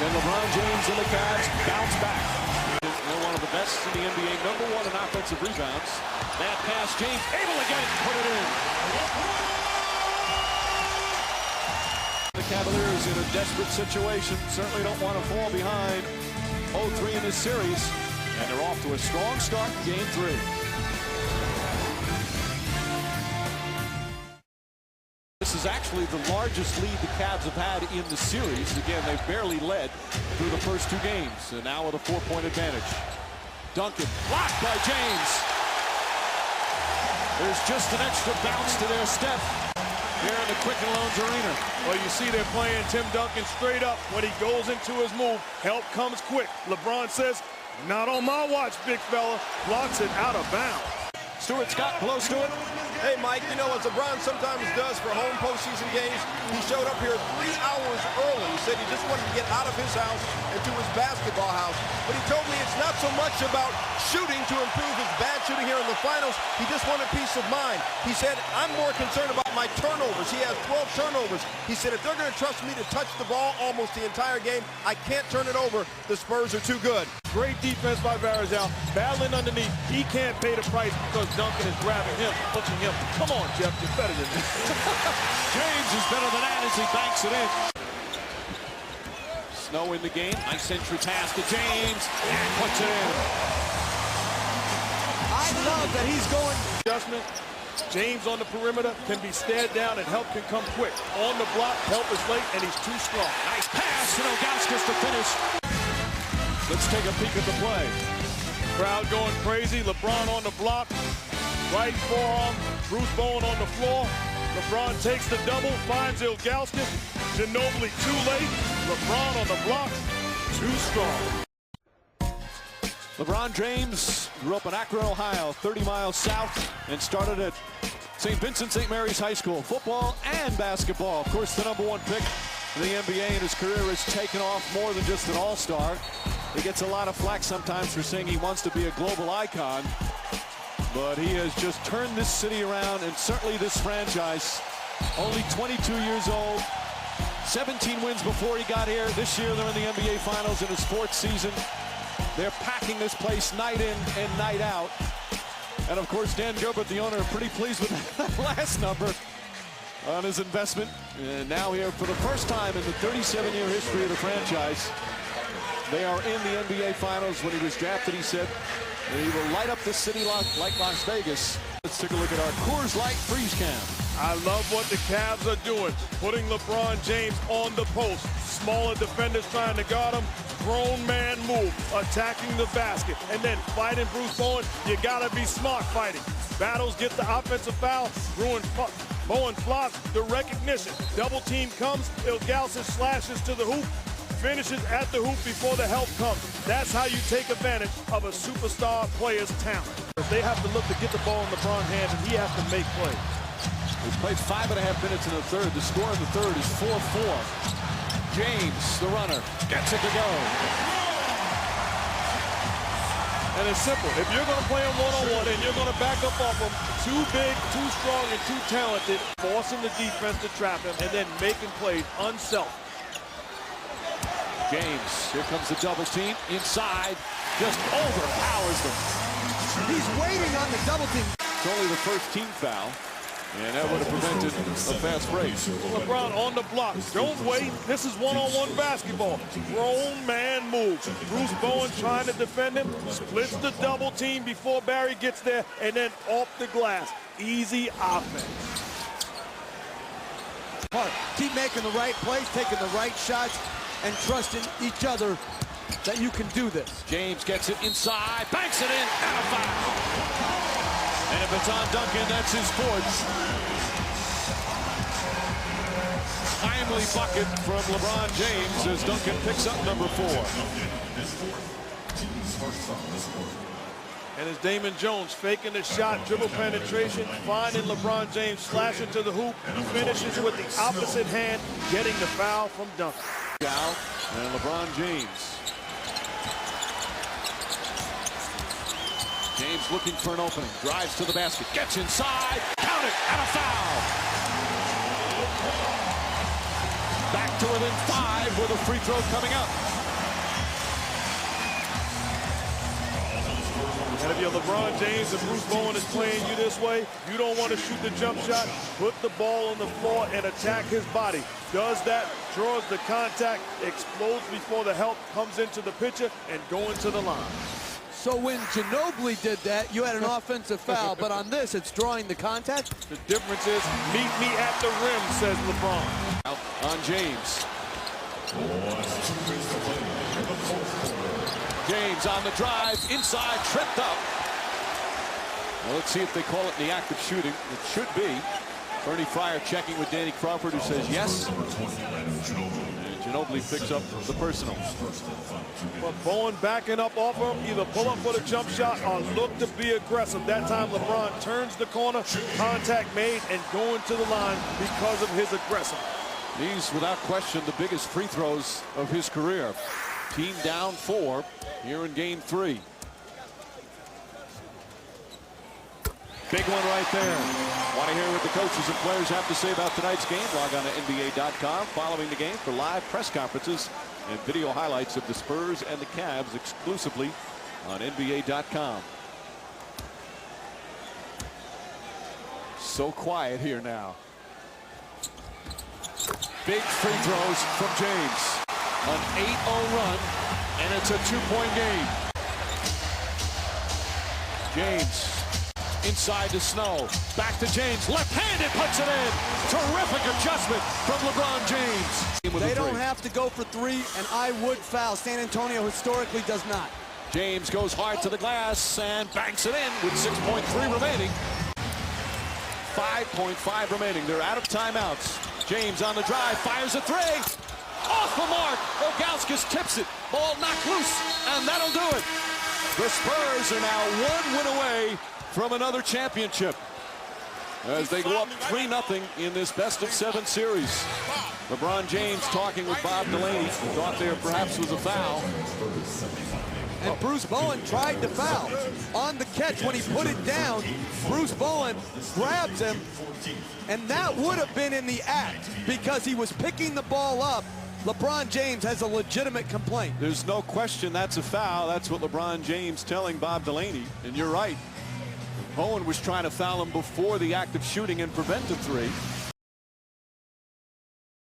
Can LeBron James and the Cavs bounce back? They're one of the best in the NBA, #1 in offensive rebounds. That pass, James able to get it and put it in. The Cavaliers in a desperate situation. Certainly don't want to fall behind 0-3 in this series. And they're off to a strong start in Game 3. This is actually the largest lead the Cavs have had in the series. Again, they've barely led through the first 2 games. And now with a 4-point advantage. Duncan blocked by James. There's just an extra bounce to their step here in the Quicken Loans Arena. Well, you see they're playing Tim Duncan straight up. When he goes into his move, help comes quick. LeBron says, "Not on my watch, big fella." Blocks it out of bounds. Stuart Scott close to it. Hey, Mike, you know, as LeBron sometimes does for home postseason games, he showed up here 3 hours early. He said he just wanted to get out of his house and to his basketball house. But he told me it's not so much about shooting to improve his bad shooting here in the finals. He just wanted peace of mind. He said, "I'm more concerned about my turnovers." He has 12 turnovers. He said, "If they're going to trust me to touch the ball almost the entire game, I can't turn it over. The Spurs are too good." Great defense by Barazal, battling underneath. He can't pay the price because Duncan is grabbing him, pushing him. Come on, Jeff, you're better than this. James is better than that as he banks it in. Snow in the game. Nice entry pass to James and puts it in. I love that he's going. Adjustment. James on the perimeter can be stared down and help can come quick. On the block, help is late, and he's too strong. Nice pass, and Ilgauskas to finish. Let's take a peek at the play. Crowd going crazy. LeBron on the block. Right forearm. Bruce Bowen on the floor. LeBron takes the double, finds Ilgauskas. Ginobili too late. LeBron on the block. Too strong. LeBron James grew up in Akron, Ohio, 30 miles south, and started at St. Vincent St. Mary's High School, football and basketball. Of course, the #1 pick in the NBA, and his career has taken off more than just an all-star. He gets a lot of flack sometimes for saying he wants to be a global icon, but he has just turned this city around, and certainly this franchise. Only 22 years old, 17 wins before he got here. This year they're in the NBA Finals in his 4th season. They're packing this place night in and night out. And of course, Dan Gilbert, the owner, pretty pleased with that last number on his investment. And now here for the first time in the 37-year history of the franchise, they are in the NBA Finals. When he was drafted, he said that he will light up the city like Las Vegas. Let's take a look at our Coors Light freeze cam. I love what the Cavs are doing, putting LeBron James on the post. Smaller defenders trying to guard him. Grown man move, attacking the basket, and then fighting Bruce Bowen. You gotta be smart fighting. Battles, get the offensive foul. Bowen blocks the recognition. Double team comes. Ilgauskas slashes to the hoop. Finishes at the hoop before the help comes. That's how you take advantage of a superstar player's talent. They have to look to get the ball in LeBron's hands, and he has to make plays. He's played 5.5 minutes in the third. The score in the third is 4-4. James, the runner, gets it to go. And it's simple. If you're going to play him one-on-one and you're going to back up off him, too big, too strong, and too talented, forcing the defense to trap him, and then making plays unselfish. James, here comes the double team. Inside, just overpowers them. He's waiting on the double team. It's only the first team foul, and that would have prevented a fast break. LeBron on the block. Don't wait. This is one-on-one basketball. Grown man move. Bruce Bowen trying to defend him. Splits the double team before Barry gets there, and then off the glass. Easy offense. Keep making the right plays, taking the right shots, and trusting each other that you can do this. James gets it inside, banks it in, and a foul. And if it's on Duncan, that's his 4th. Timely bucket from LeBron James as Duncan picks up number 4. And it's Damon Jones faking the shot, dribble penetration, finding LeBron James, slashing to the hoop, finishes with the opposite hand, getting the foul from Duncan. And LeBron James. James looking for an opening, drives to the basket, gets inside, count it, and a foul. Back to within 5 with a free throw coming up. And if you're LeBron James and Bruce Bowen is playing you this way, you don't want to shoot the jump shot. Put the ball on the floor and attack his body. Does that, draws the contact, explodes before the help comes into the picture, and go into the line. So when Ginobili did that, you had an offensive foul, but on this, it's drawing the contact. The difference is, meet me at the rim, says LeBron. Out on James. James on the drive, inside, tripped up. Well, let's see if they call it in the act of shooting. It should be. Bernie Fryer checking with Danny Crawford, who says yes. And Ginobili picks up the personal. But Bowen backing up off him, either pull up for the jump shot or look to be aggressive. That time LeBron turns the corner, contact made, and going to the line because of his aggressiveness. These, without question, the biggest free throws of his career. Team down 4 here in game 3. Big one right there. Want to hear what the coaches and players have to say about tonight's game? Log on to NBA.com following the game for live press conferences and video highlights of the Spurs and the Cavs exclusively on NBA.com. So quiet here now. Big free throws from James. An 8-0 run, and it's a 2-point game. James inside to Snow. Back to James. Left-handed puts it in. Terrific adjustment from LeBron James. They don't have to go for 3, and I would foul. San Antonio historically does not. James goes hard to the glass and banks it in with 6.3 remaining. 5.5 remaining. They're out of timeouts. James on the drive, fires a 3. Off the mark. Ilgauskas tips it. Ball knocked loose, and that'll do it. The Spurs are now 1 win away from another championship as they go up 3-0 in this best-of-7 series. LeBron James talking with Bob Delaney. Thought there perhaps was a foul. And Bruce Bowen tried to foul. On the catch, when he put it down, Bruce Bowen grabs him, and that would have been in the act because he was picking the ball up. LeBron James has a legitimate complaint. There's no question that's a foul. That's what LeBron James telling Bob Delaney. And you're right. Bowen was trying to foul him before the act of shooting and prevent a 3.